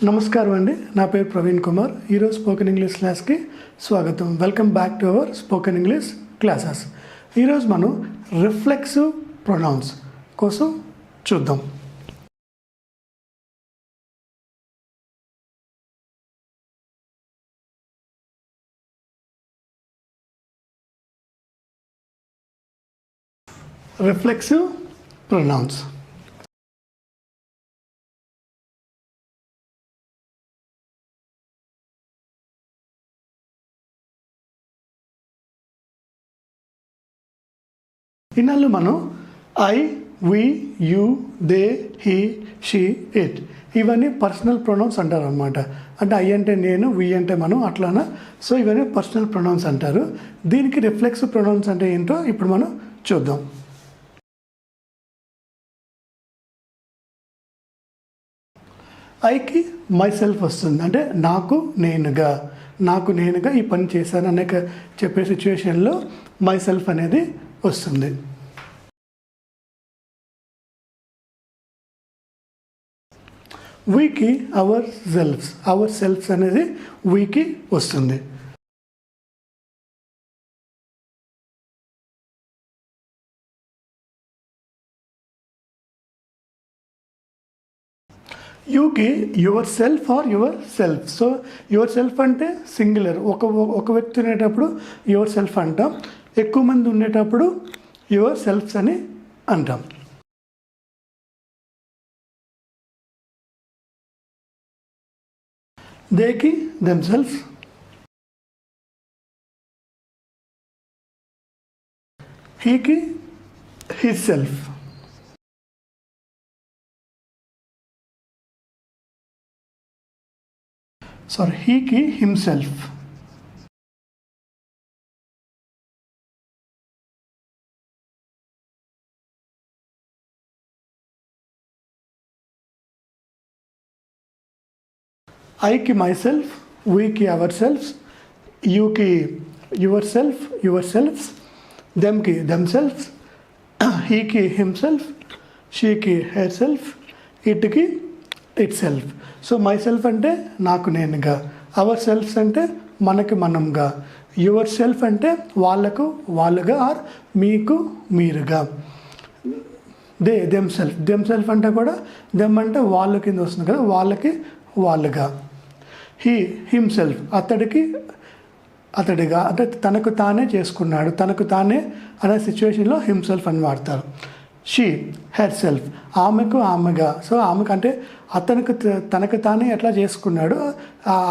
నమస్కారం అండి. నా పేరు ప్రవీణ్ కుమార్. ఈరోజు స్పోకెన్ ఇంగ్లీష్ క్లాస్కి స్వాగతం. Welcome back to our spoken English classes. ఈరోజు మనం రిఫ్లెక్సివ్ ప్రొనౌన్స్ కోసం చూద్దాం. Reflexive pronouns. ఇన్నాళ్ళు మనం I, we, you, they, he, she, it ఇవన్నీ పర్సనల్ ప్రొనౌన్స్ అంటారు అనమాట. అంటే ఐ అంటే నేను, వి అంటే మనం, అట్లానా. సో ఇవన్నీ పర్సనల్ ప్రొనౌన్స్ అంటారు. దీనికి రిఫ్లెక్సివ్ ప్రొనౌన్స్ అంటే ఏంటో ఇప్పుడు మనం చూద్దాం. ఐకి మై సెల్ఫ్ వస్తుంది. అంటే నాకు నేనుగా ఈ పని చేశాను అనేక చెప్పే సిచ్యువేషన్లో మై సెల్ఫ్ అనేది వస్తుంది. వీకి అవర్ సెల్ఫ్స్ అనేది వీకి వస్తుంది. యూకి your self or your self. So your self అంటే సింగులర్, ఒక వ్యక్తి ఉండేటప్పుడు యువర్ సెల్ఫ్ అంటాం. ఎక్కువ మంది ఉండేటప్పుడు యువర్ సెల్ఫ్స్ అని అంటాం. దేకి దెమ్సెల్ఫ్, హీకి హిస్ సెల్ఫ్, హీకి హిమ్సెల్ఫ్, ఐకి మై సెల్ఫ్, వీకి అవర్ సెల్ఫ్స్, యూకి యువర్ సెల్ఫ్స్, దెమ్కి దెమ్సెల్ఫ్స్, హీకి హిమ్సెల్ఫ్, షీకి హెర్ సెల్ఫ్, ఇట్కి it self. So my self అంటే నాకు నేనుగా, అవర్ సెల్ఫ్స్ అంటే మనకి మనంగా, యువర్ సెల్ఫ్ అంటే వాళ్ళకు వాళ్ళుగా ఆర్ మీకు మీరుగా, దెమ్ సెల్ఫ్ అంటే కూడా దెమ్ అంటే వాళ్ళు కింద వస్తుంది కదా, వాళ్ళకి వాళ్ళుగా. హిమ్సెల్ఫ్ అతడిగా, అంటే తనకు తానే చేసుకున్నాడు, తనకు తానే అనే సిచ్యువేషన్లో హిమ్సెల్ఫ్ అని వాడతారు. షీ హెర్ సెల్ఫ్, ఆమెగా. సో ఆమెకు అంటే తనకు తానే ఎట్లా చేసుకున్నాడు,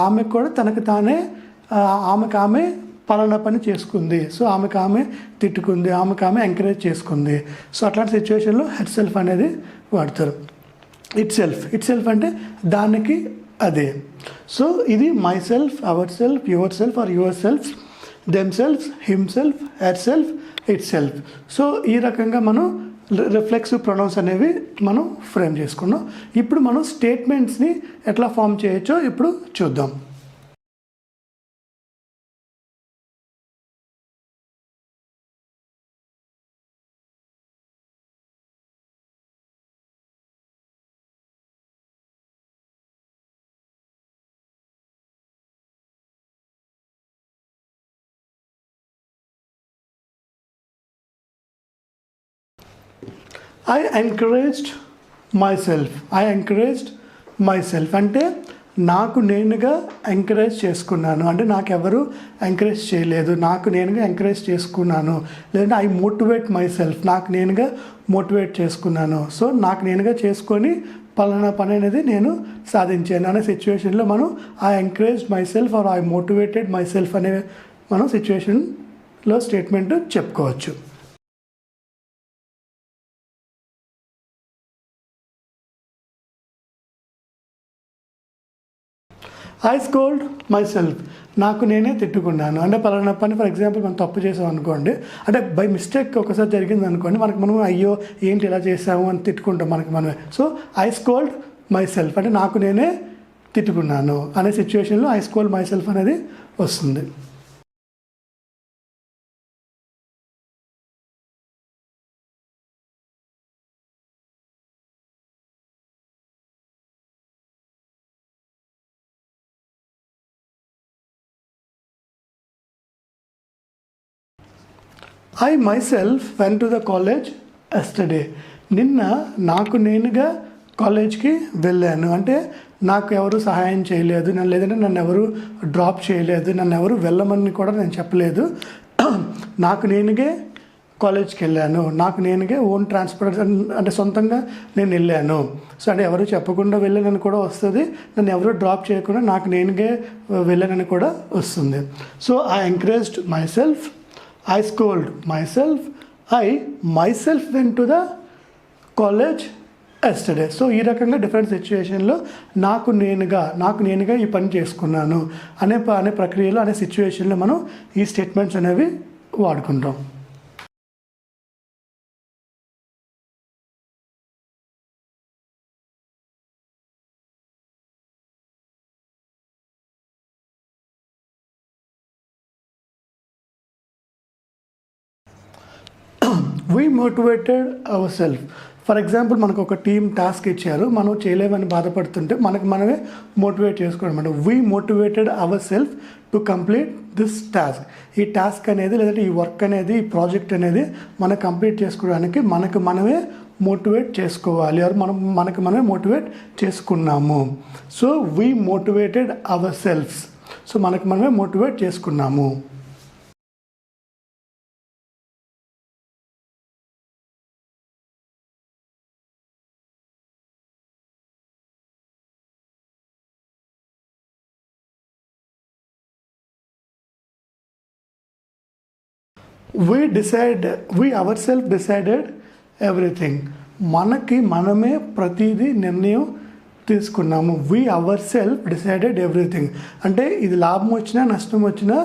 ఆమెకు కూడా తనకు తానే ఆమె పలానా పని చేసుకుంది. సో ఆమె తిట్టుకుంది, ఆమె ఎంకరేజ్ చేసుకుంది. సో అట్లాంటి సిచ్యువేషన్లో హెర్ సెల్ఫ్ అనేది వాడతారు. ఇట్ సెల్ఫ్ అంటే దానికి అదే. సో ఇది myself, ourself, your self or yourselves, themself, himself, herself, it self. So ఈ రకంగా మనం రిఫ్లెక్సివ్ ప్రొనౌన్స్ అనేవి మనం ఫ్రేమ్ చేసుకున్నాం. ఇప్పుడు మనం స్టేట్మెంట్స్ని ఎట్లా ఫామ్ చేయొచ్చో ఇప్పుడు చూద్దాం. ఐ ఎంకరేజ్డ్ మై సెల్ఫ్ అంటే నాకు నేనుగా ఎంకరేజ్ చేసుకున్నాను. అంటే నాకెవరు ఎంకరేజ్ చేయలేదు, నాకు నేనుగా ఎంకరేజ్ చేసుకున్నాను. లేదంటే ఐ మోటివేట్ మై సెల్ఫ్, నాకు నేనుగా మోటివేట్ చేసుకున్నాను. సో నాకు నేనుగా చేసుకొని పలానా పని అనేది నేను సాధించాను అనే సిచ్యువేషన్లో మనం I encouraged myself or I motivated myself అనే మనం సిచ్యువేషన్లో స్టేట్మెంట్ చెప్పుకోవచ్చు. ఐ స్కోల్డ్ మై సెల్ఫ్, నాకు నేనే తిట్టుకున్నాను. అంటే పలానా పని ఫర్ ఎగ్జాంపుల్ మనం తప్పు చేసాం అనుకోండి, అంటే బై మిస్టేక్ ఒకసారి జరిగింది అనుకోండి, మనం అయ్యో ఏంటి ఇలా చేసాము అని తిట్టుకుంటాం మనమే. So I scold my self అంటే నాకు నేనే తిట్టుకున్నాను అనే సిచ్యువేషన్లో ఐ స్కోల్డ్ మై సెల్ఫ్ అనేది వస్తుంది. I my self when to the college yesterday. నిన్న నాకు నేనుగా కాలేజ్కి వెళ్ళాను. అంటే నాకు ఎవరు సహాయం చేయలేదు, లేదంటే నన్ను ఎవరు డ్రాప్ చేయలేదు, నన్ను ఎవరు వెళ్ళమని కూడా నేను చెప్పలేదు. నాకు నేనుగా కాలేజ్కి వెళ్ళాను, నాకు నేనుగా ఓన్ ట్రాన్స్పోర్ట్ అంటే సొంతంగా నేను వెళ్ళాను. సో అంటే ఎవరు చెప్పకుండా వెళ్ళానని కూడా వస్తుంది, నన్ను ఎవరు డ్రాప్ చేయకుండా నాకు నేనుగా వెళ్ళానని కూడా వస్తుంది. So I encouraged my self, I scold my self, I my self went to the college yesterday. So ఈ రకంగా డిఫరెంట్ సిచ్యువేషన్లో నాకు నేనుగా ఈ పని చేసుకున్నాను అనే ప్రక్రియలో అనే సిచ్యువేషన్లో మనం ఈ స్టేట్మెంట్స్ అనేవి వాడుకుంటాం. We motivated our self. For example మనకు ఒక టీమ్ టాస్క్ ఇచ్చారు, మనం చేయలేమని బాధపడుతుంటే మనమే మోటివేట్ చేసుకోవడం అనమాట. We motivated our self to complete this task. ఈ టాస్క్ అనేది లేదంటే ఈ వర్క్ అనేది ఈ ప్రాజెక్ట్ అనేది మనం కంప్లీట్ చేసుకోవడానికి మనమే మోటివేట్ చేసుకోవాలి, మనమే మోటివేట్ చేసుకున్నాము. So we motivated ourselves. So మనమే మోటివేట్ చేసుకున్నాము. we ourselves decided everything. మనమే ప్రతిదీ నిర్ణయం తీసుకున్నాము. we ourselves decided everything అంటే ఇది లాభం వచ్చినా నష్టం వచ్చినా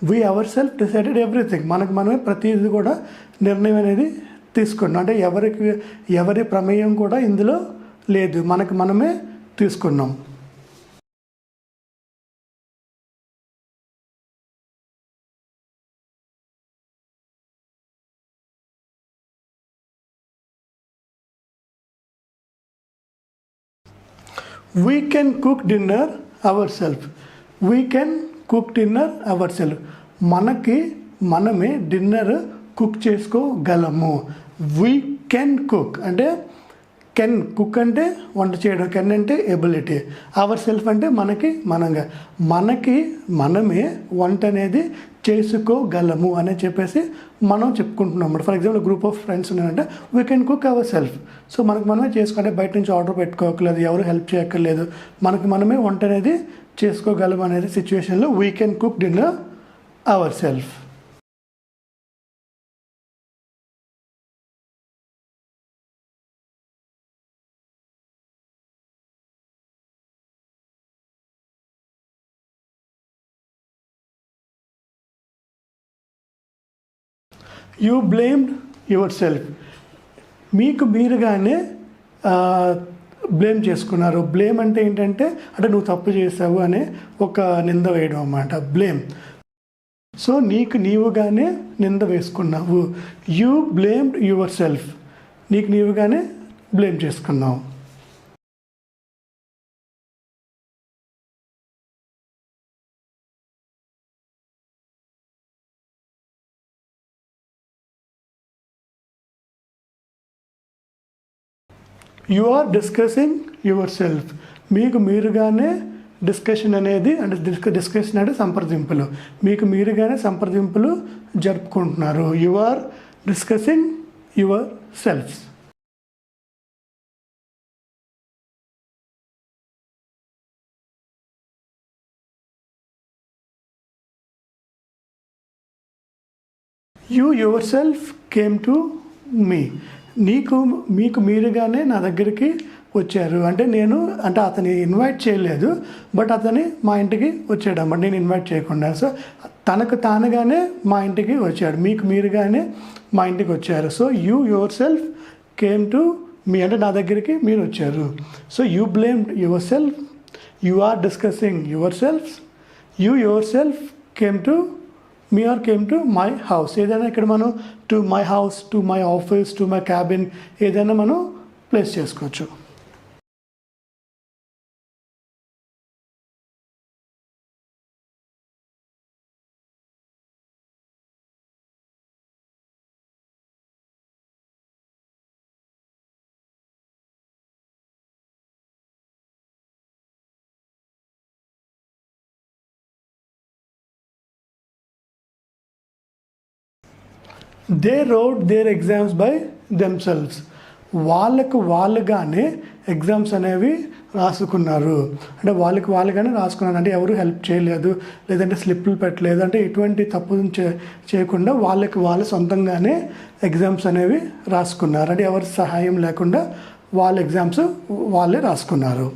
we ourselves decided everything. మనమే ప్రతిదీ కూడా నిర్ణయం అనేది తీసుకున్నాం. అంటే ఎవరి ప్రమేయం కూడా ఇందులో లేదు, మనమే తీసుకున్నాం. We can cook dinner ourselves. We can cook dinner ourselves. మనమే డిన్నర్ కుక్ చేసుకోగలము. We can cook అంటే కుక్ అంటే వంట చేయడం, కెన్ అంటే ఎబిలిటీ, అవర్ సెల్ఫ్ అంటే మనమే వంట అనేది చేసుకోగలము అని చెప్పేసి మనం చెప్పుకుంటున్నాం. For example group of friends ఉన్నారంటే we can cook our self. So మనమే చేసుకుంటే బయట నుంచి ఆర్డర్ పెట్టుకోకలేదు, ఎవరు హెల్ప్ చేయక్కర్లేదు, మనమే వంట అనేది చేసుకోగలము అనేది సిచ్యువేషన్లో we can cook dinner our self. You blamed your self. మీరుగానే బ్లేమ్ చేసుకున్నారు. బ్లేమ్ అంటే ఏంటంటే నువ్వు తప్పు చేసావు అనే ఒక నింద వేయడం అన్నమాట, బ్లేమ్. సో నీవుగానే నింద వేసుకున్నావు. You blamed your self. నీవుగానే బ్లేమ్ చేసుకున్నావు. You are discussing your self. మీరుగానే డిస్కషన్ అనేది డిస్కషన్ అంటే సంప్రదింపులు, మీరుగానే సంప్రదింపులు జరుపుకుంటున్నారు. You are discussing your selves. You your self came to me. మీరుగానే నా దగ్గరికి వచ్చారు. అంటే అతని ఇన్వైట్ చేయలేదు, బట్ అతని మా ఇంటికి వచ్చాడు అన్నమాట, నేను ఇన్వైట్ చేయకుండా. సో తానుగానే మా ఇంటికి వచ్చాడు, మీరుగానే మా ఇంటికి వచ్చారు. So you your self came to me అంటే నా దగ్గరికి మీరు వచ్చారు. So you blamed your self, you are discussing your self, you your self came to me or came to my house. ఏదైనా ఇక్కడ మనం to my house, to my office, to my cabin ఏదైనా మనం ప్లేస్ చేసుకోవచ్చు. They wrote their exams by themselves. వాళ్ళకు వాళ్ళుగానే exams అనేవి రాసుకున్నారు. అంటే వాళ్ళకి వాళ్ళుగానే రాసుకున్నారు, అంటే ఎవరు హెల్ప్ చేయలేదు, లేదంటే స్లిప్లు పెట్టలేదు, అంటే ఎటువంటి తప్పు చేయకుండా వాళ్ళకి వాళ్ళు సొంతంగానే ఎగ్జామ్స్ అనేవి రాసుకున్నారు. అంటే ఎవరి సహాయం లేకుండా వాళ్ళ ఎగ్జామ్స్ వాళ్ళే రాసుకున్నారు.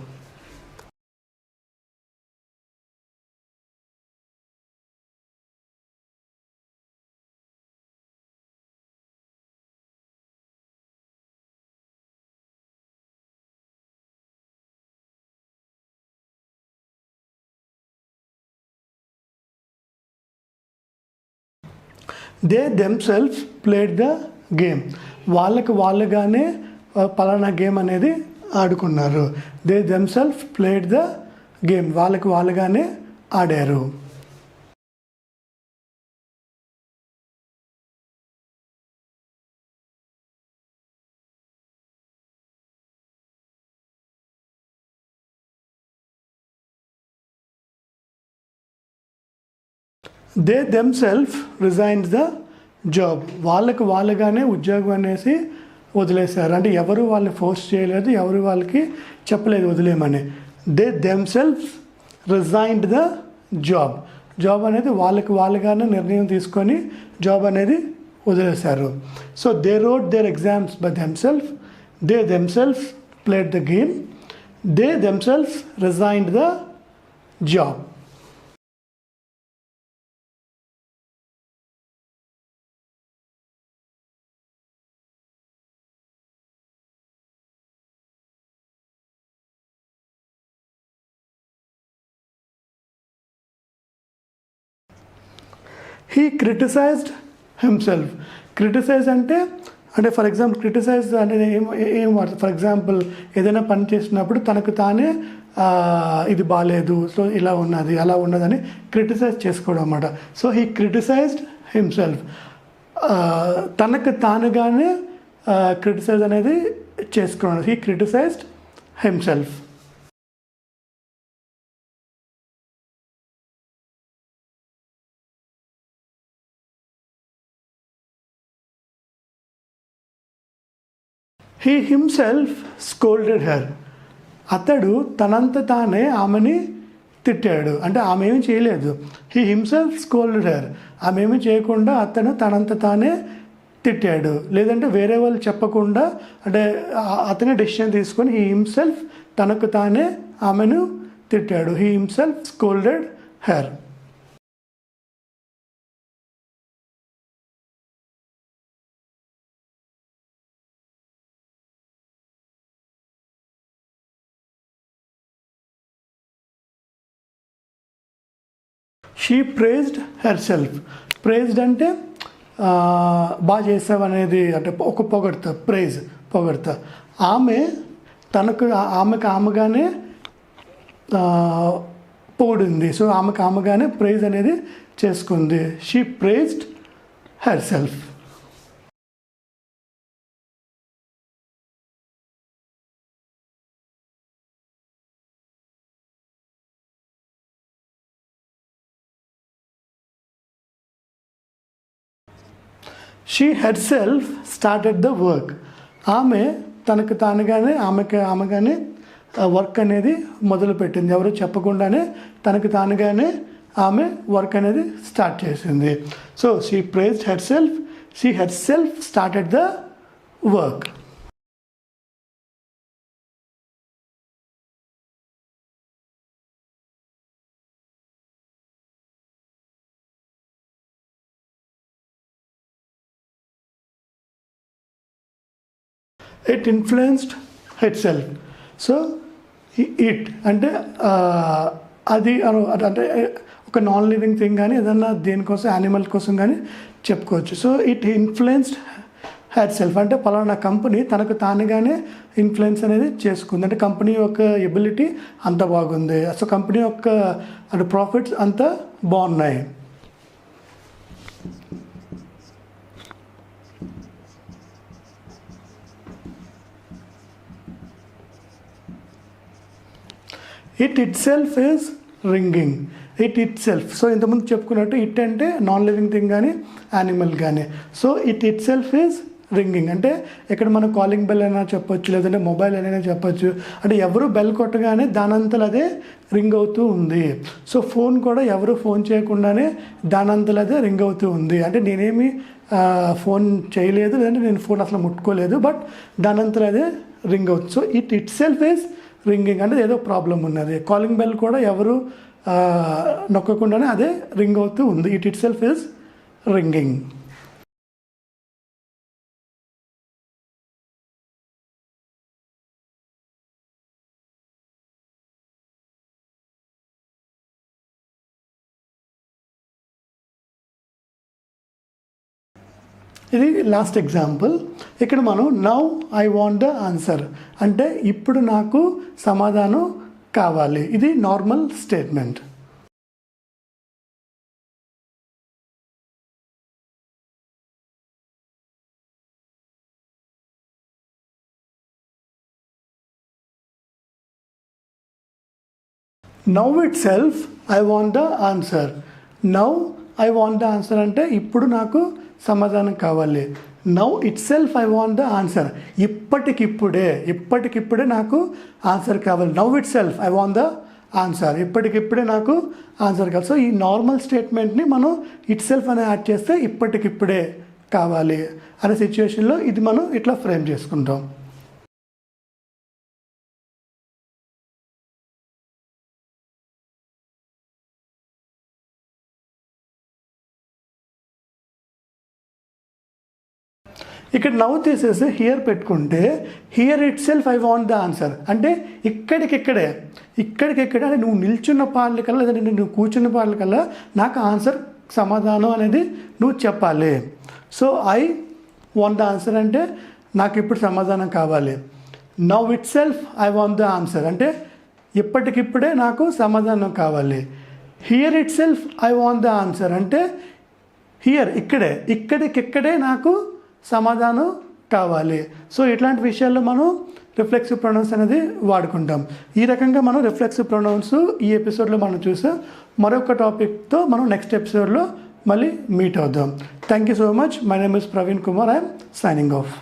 They themselves played the game. వాళ్ళకి వాళ్ళుగానే పలానా గేమ్ అనేది ఆడుకున్నారు. They themselves played the game. వాళ్ళకి వాళ్ళుగానే ఆడారు. They themself resigns the job. వాళ్ళకి వాళ్ళుగానే ఉద్యోగం అనేసి వదిలేశారు. అంటే ఎవరు వాళ్ళని ఫోర్స్ చేయలేదు, ఎవరు వాళ్ళకి చెప్పలేదు వదిలేమని. They themself resigned the job. Job అనేది వాళ్ళకి వాళ్ళుగానే నిర్ణయం తీసుకొని జాబ్ అనేది వదిలేశారు. So they wrote their exams by themself. They themself played the game. They themself resigned the job. He criticised himself. Criticise అంటే ఫర్ ఎగ్జాంపుల్ క్రిటిసైజ్ అంటే ఏం వాడుతుంది. ఫర్ ఎగ్జాంపుల్ ఏదైనా పని చేసినప్పుడు తనకు తానే ఇది బాగాలేదు, సో ఇలా ఉన్నది అలా ఉన్నదని క్రిటిసైజ్ చేసుకోవడం అన్నమాట. So he criticised himself. తనకు తానుగానే క్రిటిసైజ్ అనేది చేసుకోవడం. He criticised himself. He himself scolded her. అతడు తనంత తానే ఆమెని తిట్టాడు. అంటే ఆమె ఏమి చేయలేదు. He himself scolded her. ఆమె ఏమి చేయకుండా అతను తనంత తానే తిట్టాడు. లేదంటే వేరే వాళ్ళు చెప్పకుండా అంటే అతనే డెసిషన్ తీసుకొని హీ హిమ్సెల్ఫ్ తనకు తానే ఆమెను తిట్టాడు. He himself scolded her. She praised herself. Praised అంటే బాగా చేసావు అనేది, అంటే ఒక పొగడతా. ప్రైజ్ పొగడతా. ఆమె తనకు ఆమెగానే పొగిడింది. సో ఆమెగానే ప్రైజ్ అనేది చేసుకుంది. She praised herself. She her self started the work. ఆమె తనకు తానుగానే ఆమెగానే వర్క్ అనేది మొదలుపెట్టింది. ఎవరు చెప్పకుండానే తనకు తానుగానే ఆమె వర్క్ అనేది స్టార్ట్ చేసింది. So she praised herself. She her self started the work. It influenced it self. So it అంటే అది అంటే ఒక నాన్ లివింగ్ థింగ్ కానీ ఏదన్నా దేనికోసం యానిమల్ కోసం కానీ చెప్పుకోవచ్చు. So it influenced herself అంటే పలానా కంపెనీ తనకు తానుగానే ఇన్ఫ్లుయెన్స్ అనేది చేసుకుంది. అంటే కంపెనీ యొక్క ఎబిలిటీ అంత బాగుంది. సో కంపెనీ యొక్క అంటే ప్రాఫిట్స్ అంత బాగున్నాయి. It it self is ringing. It self. So ఇంతకుముందు చెప్పుకున్నట్టు ఇట్ అంటే నాన్ లివింగ్ థింగ్ కానీ యానిమల్ కానీ. So it self is ringing. అంటే ఇక్కడ మనం కాలింగ్ బెల్ అయినా చెప్పొచ్చు, లేదంటే మొబైల్ అయినా చెప్పొచ్చు. అంటే ఎవరు బెల్ కొట్టగానే దానంతలు అదే రింగ్ అవుతూ ఉంది. సో ఫోన్ కూడా ఎవరు ఫోన్ చేయకుండానే దానంతలు అదే రింగ్ అవుతూ ఉంది. అంటే నేనేమి ఫోన్ చేయలేదు, లేదంటే నేను ఫోన్ అసలు ముట్టుకోలేదు, బట్ దానంతలు అదే రింగ్ అవుతుంది. So it self is ringing. అంటే ఏదో ప్రాబ్లం ఉన్నది. కాలింగ్ బెల్ కూడా ఎవరు నొక్కకుండానే అదే రింగ్ అవుతూ ఉంది. It self is ringing. ఇది లాస్ట్ ఎగ్జాంపుల్. ఇక్కడ మనం now I want the answer అంటే ఇప్పుడు నాకు సమాధానం కావాలి. ఇది normal statement. Now it self I want the answer. Now I want the answer అంటే ఇప్పుడు నాకు సమాధానం కావాలి. Now it self I want the answer. ఇప్పటికిప్పుడే నాకు ఆన్సర్ కావాలి. Now it self I want the answer. ఇప్పటికిప్పుడే నాకు ఆన్సర్ కావాలి. సో ఈ నార్మల్ స్టేట్మెంట్ని మనం ఇట్ సెల్ఫ్ అని యాడ్ చేస్తే ఇప్పటికిప్పుడే కావాలి అనే సిచ్యువేషన్లో ఇది మనం ఇట్లా ఫ్రేమ్ చేసుకుంటాం. ఇక్కడ నవ్వు తీసేసి హియర్ పెట్టుకుంటే here it self I want the answer అంటే ఇక్కడికిక్కడే అంటే నువ్వు నిల్చున్న పాటలకల్లా లేదంటే నువ్వు కూర్చున్న పాటలకల్లా నాకు ఆన్సర్ సమాధానం అనేది నువ్వు చెప్పాలి. So I want the answer అంటే నాకు ఇప్పుడు సమాధానం కావాలి. Now it self I want the answer అంటే ఇప్పటికిప్పుడే నాకు సమాధానం కావాలి. Here it self I want the answer అంటే హియర్ ఇక్కడికిక్కడే నాకు సమాధానం కావాలి. సో ఇట్లాంటి విషయాల్లో మనం రిఫ్లెక్సివ్ ప్రొనౌన్స్ అనేది వాడుకుంటాం. ఈ రకంగా మనం రిఫ్లెక్సివ్ ప్రొనౌన్స్ ఈ ఎపిసోడ్లో మనం చూసాం. మరొక టాపిక్తో మనం నెక్స్ట్ ఎపిసోడ్లో మళ్ళీ మీట్ అవుదాం. Thank you so much. My name is Praveen Kumar. I'm signing off.